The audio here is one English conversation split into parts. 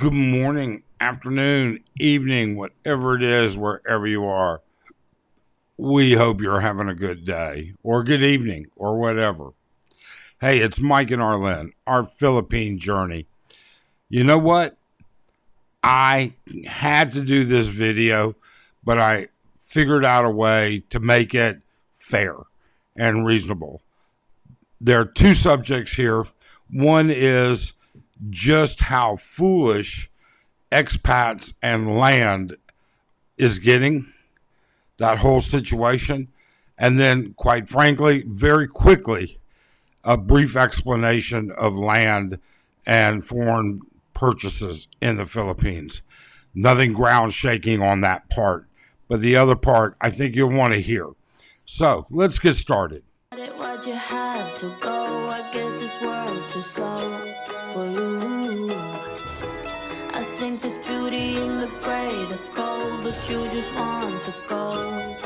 Good morning, afternoon, evening, whatever it is, wherever you are. We hope you're having a good day or good evening or whatever. Hey, it's Mike and Arlen, our Philippine journey. You know what? I had to do this video, but I figured out a way to make it fair and reasonable. There are two subjects here. One is just how foolish expats and land is getting, that whole situation. And then, quite frankly, very quickly, a brief explanation of land and foreign purchases in the Philippines. Nothing ground shaking on that part, but the other part I think you'll want to hear. So let's get started. Why'd you have to go? I guess this world's too slow for you. I think there's beauty in the gray, the cold, but you just want the gold.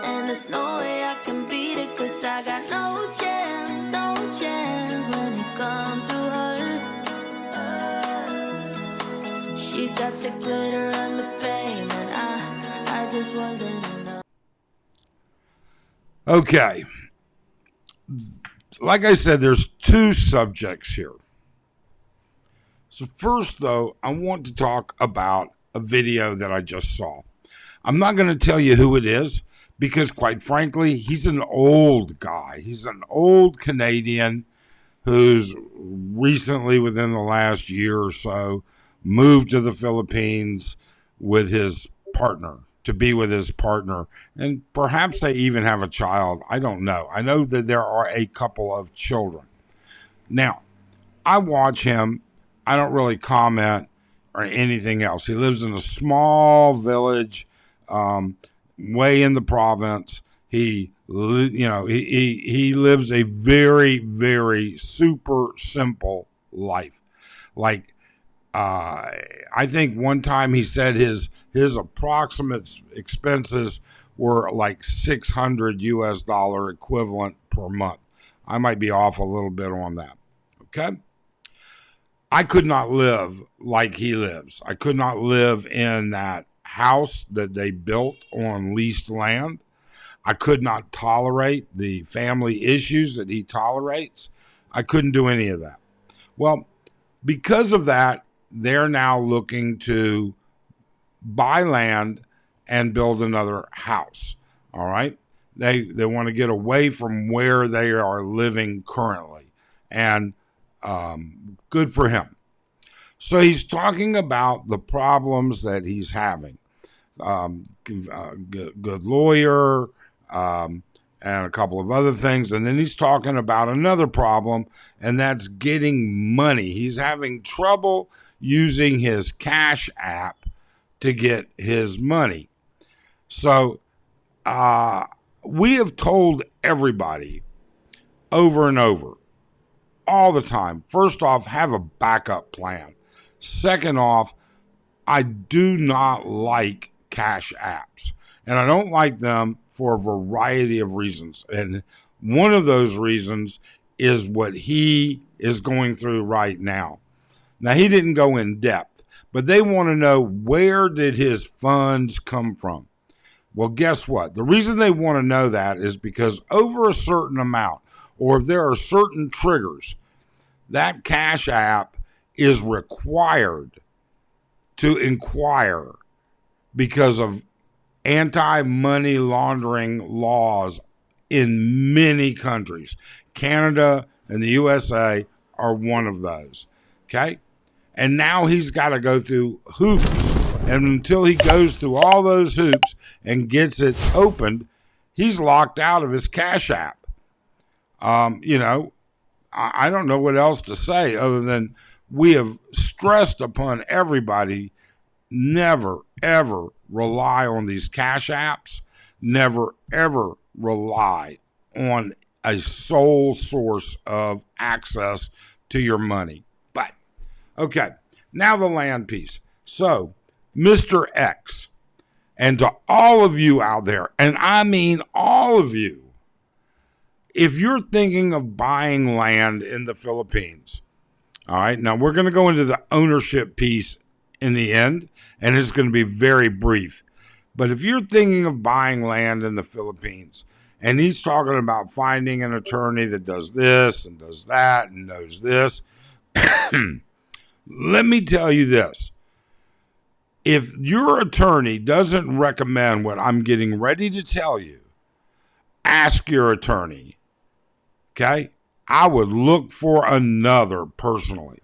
And there's no way I can beat it, cause I got no chance when it comes to her. She got the glitter and the fame, and I just wasn't enough. Okay. Like I said, there's two subjects here. So first, though, I want to talk about a video that I just saw. I'm not going to tell you who it is because, quite frankly, he's an old guy. He's an old Canadian who's recently, within the last year or so, moved to the Philippines with his partner, to be with his partner. And perhaps they even have a child. I don't know. I know that there are a couple of children. Now, I watch him. I don't really comment or anything else. He lives in a small village, way in the province. He lives a very, very super simple life. Like, I think one time he said his approximate expenses were like $600 equivalent per month. I might be off a little bit on that. Okay. I could not live like he lives. I could not live in that house that they built on leased land. I could not tolerate the family issues that he tolerates. I couldn't do any of that. Well, because of that, they're now looking to buy land and build another house. All right. They want to get away from where they are living currently. And good for him. So he's talking about the problems that he's having. Good lawyer, and a couple of other things. And then he's talking about another problem, and that's getting money. He's having trouble using his Cash app to get his money. So we have told everybody over and over, all the time. First off, have a backup plan. Second off, I do not like Cash apps. And I don't like them for a variety of reasons. And one of those reasons is what he is going through right now. Now, he didn't go in depth, but they want to know, where did his funds come from? Well, guess what? The reason they want to know that is because over a certain amount, or if there are certain triggers, that Cash app is required to inquire because of anti-money laundering laws in many countries. Canada and the USA are one of those. Okay? And now he's got to go through hoops. And until he goes through all those hoops and gets it opened, he's locked out of his Cash app. I don't know what else to say other than we have stressed upon everybody, never, ever rely on these Cash apps. Never, ever rely on a sole source of access to your money. But, okay, now the land piece. So, Mr. X, and to all of you out there, and I mean all of you, if you're thinking of buying land in the Philippines, all right, now we're going to go into the ownership piece in the end, and it's going to be very brief. But if you're thinking of buying land in the Philippines, and he's talking about finding an attorney that does this and does that and knows this, let me tell you this. If your attorney doesn't recommend what I'm getting ready to tell you, ask your attorney. Okay? I would look for another personally.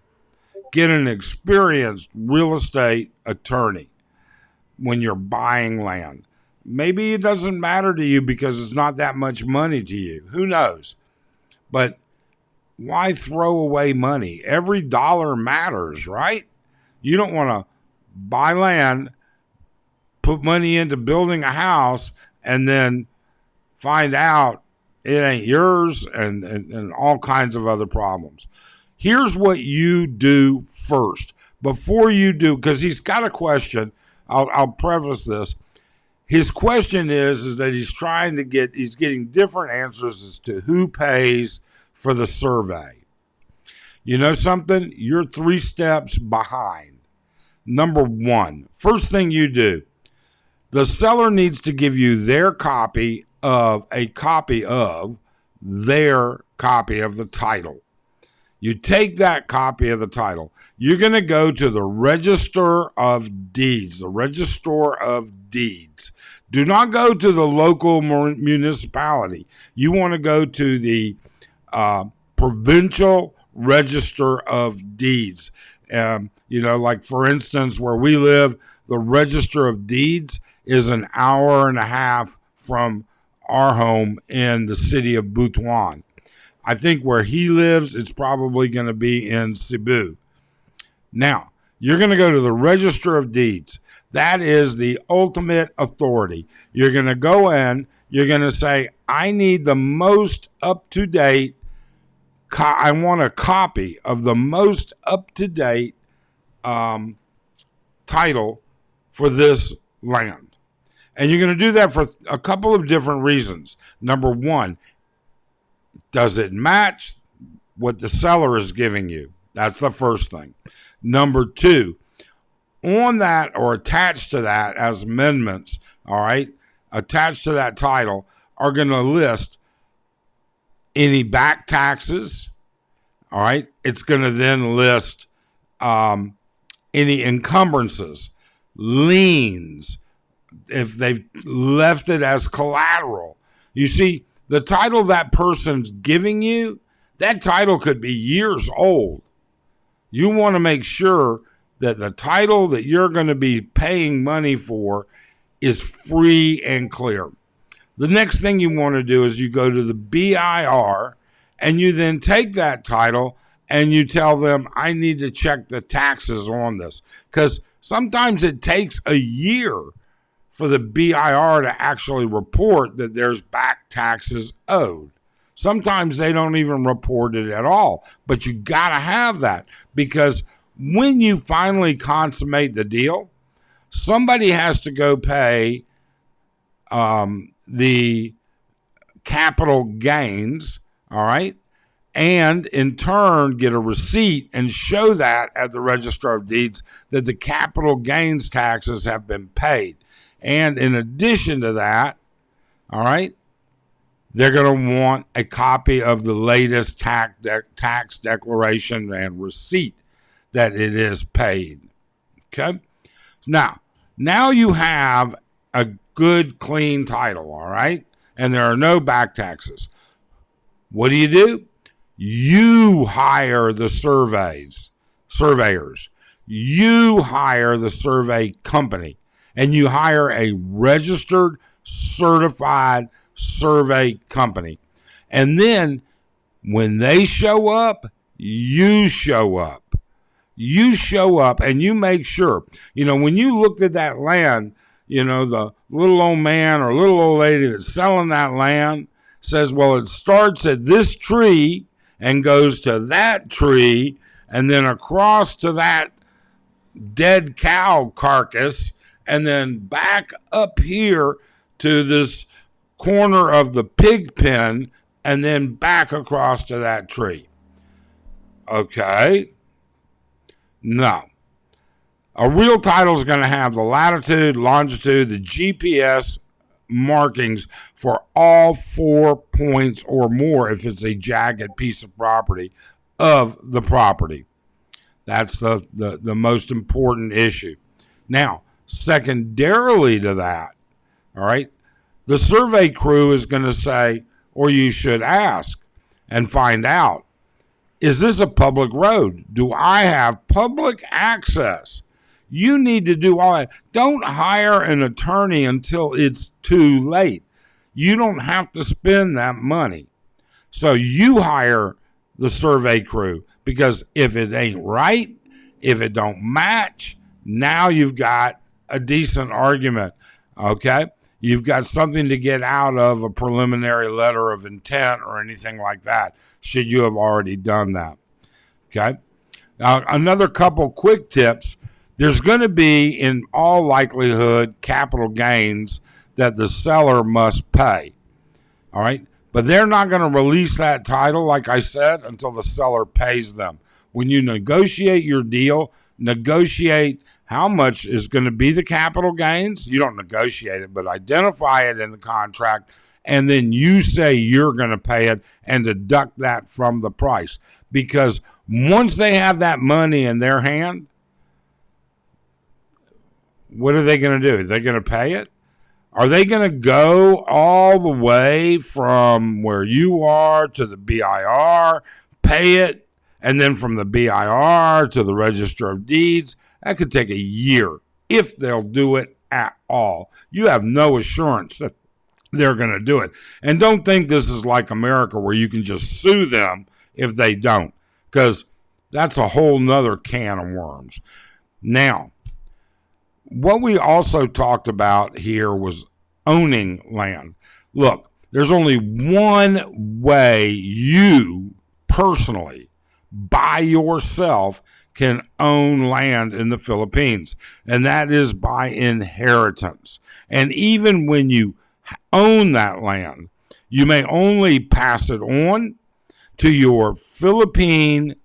Get an experienced real estate attorney when you're buying land. Maybe it doesn't matter to you because it's not that much money to you. Who knows? But why throw away money? Every dollar matters, right? You don't want to buy land, put money into building a house, and then find out it ain't yours and all kinds of other problems. Here's what you do first. Before you do, because he's got a question. I'll preface this. His question is that he's getting different answers as to who pays for the survey. You know something? You're 3 steps behind. Number 1, first thing you do, the seller needs to give you their copy of their copy of the title. You take that copy of the title. You're going to go to the Register of Deeds. The Register of Deeds. Do not go to the local municipality. You want to go to the Provincial Register of Deeds. Like for instance, where we live, the Register of Deeds is an hour and a half from our home in the city of Butuan. I think where he lives, it's probably going to be in Cebu. Now, you're going to go to the Register of Deeds. That is the ultimate authority. You're going to go in, you're going to say, I need the most up-to-date, I want a copy of the most up-to-date title for this land. And you're going to do that for a couple of different reasons. Number 1, does it match what the seller is giving you? That's the first thing. Number 2, on that or attached to that as amendments, all right, attached to that title are going to list any back taxes, all right? It's going to then list any encumbrances, liens, if they've left it as collateral. You see, the title that person's giving you, that title could be years old. You want to make sure that the title that you're going to be paying money for is free and clear. The next thing you want to do is you go to the BIR and you then take that title and you tell them, I need to check the taxes on this. Because sometimes it takes a year for the BIR to actually report that there's back taxes owed. Sometimes they don't even report it at all. But you got to have that, because when you finally consummate the deal, somebody has to go pay the capital gains, all right, and in turn get a receipt and show that at the Register of Deeds that the capital gains taxes have been paid. And in addition to that, all right, they're going to want a copy of the latest tax declaration and receipt that it is paid. Okay? Now you have a good, clean title, all right? And there are no back taxes. What do? You hire the surveyors. You hire the survey company. And you hire a registered, certified survey company. And then when they show up, you show up. You show up and you make sure, when you looked at that land, the little old man or little old lady that's selling that land says, well, it starts at this tree and goes to that tree and then across to that dead cow carcass and then back up here to this corner of the pig pen and then back across to that tree. Okay? No. A real title is going to have the latitude, longitude, the GPS markings for all 4 points or more if it's a jagged piece of property of the property. That's the most important issue. Now, secondarily to that, all right, the survey crew is going to say, or you should ask and find out, is this a public road? Do I have public access? You need to do all that. Don't hire an attorney until it's too late. You don't have to spend that money. So you hire the survey crew, because if it ain't right, if it don't match, now you've got a decent argument, okay? You've got something to get out of a preliminary letter of intent or anything like that, should you have already done that, okay? Now, another couple quick tips. There's going to be, in all likelihood, capital gains that the seller must pay, all right? But they're not going to release that title, like I said, until the seller pays them. When you negotiate your deal, negotiate how much is going to be the capital gains. You don't negotiate it, but identify it in the contract, and then you say you're going to pay it and deduct that from the price. Because once they have that money in their hand, what are they going to do? Are they going to pay it? Are they going to go all the way from where you are to the BIR, pay it, and then from the BIR to the Register of Deeds? That could take a year, if they'll do it at all. You have no assurance that they're going to do it. And don't think this is like America, where you can just sue them if they don't, because that's a whole nother can of worms. Now, what we also talked about here was owning land. Look, there's only one way you personally, by yourself, can own land in the Philippines, and that is by inheritance. And even when you own that land, you may only pass it on to your Philippine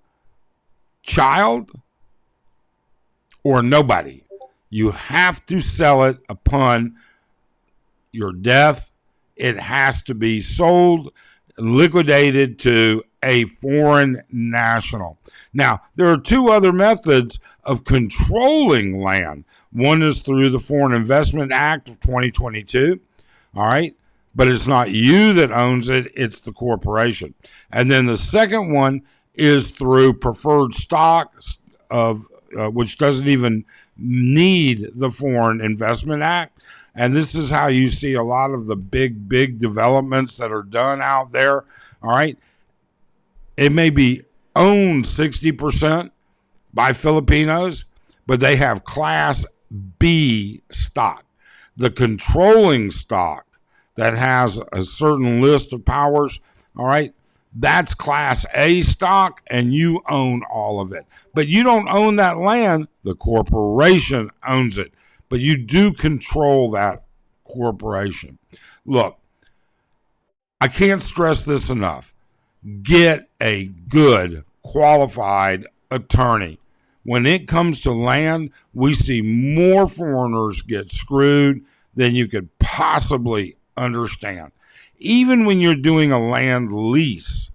child or nobody. You have to sell it upon your death. It has to be sold, liquidated to a foreign national. Now, there are two other methods of controlling land. One is through the Foreign Investment Act of 2022, all right? But it's not you that owns it, it's the corporation. And then the second one is through preferred stock, of which doesn't even need the Foreign Investment Act. And this is how you see a lot of the big developments that are done out there, all right? It may be owned 60% by Filipinos, but they have Class B stock. The controlling stock that has a certain list of powers, all right, that's Class A stock, and you own all of it. But you don't own that land. The corporation owns it. But you do control that corporation. Look, I can't stress this enough. Get a good, qualified attorney. When it comes to land, we see more foreigners get screwed than you could possibly understand. Even when you're doing a land lease,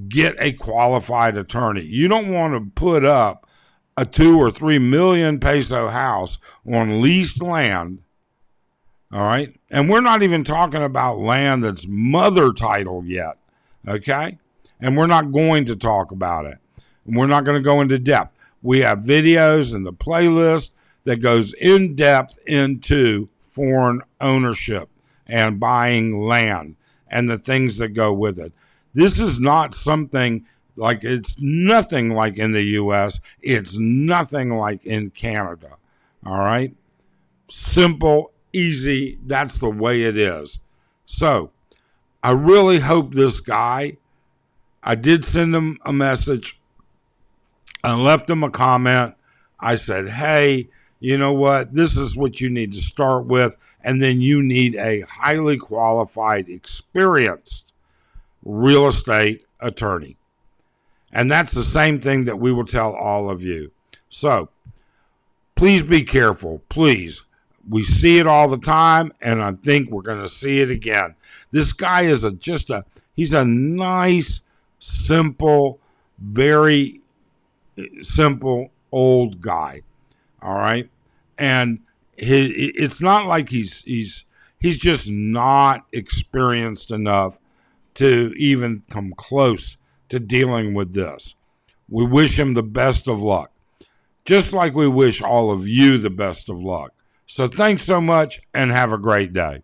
get a qualified attorney. You don't want to put up a 2 or 3 million peso house on leased land, all right? And we're not even talking about land that's mother title yet, okay? And we're not going to talk about it. And we're not going to go into depth. We have videos in the playlist that goes in depth into foreign ownership and buying land and the things that go with it. This is not something like, it's nothing like in the U.S. It's nothing like in Canada. All right? Simple, easy. That's the way it is. So I really hope this guy, I did send him a message. I left him a comment. I said, hey, you know what? This is what you need to start with. And then you need a highly qualified, experienced real estate attorney. And that's the same thing that we will tell all of you. So please be careful. Please. We see it all the time, and I think we're going to see it again. This guy is he's a nice, simple, very simple old guy. All right. And it's not like he's just not experienced enough to even come close to dealing with this. We wish him the best of luck, just like we wish all of you the best of luck. So thanks so much and have a great day.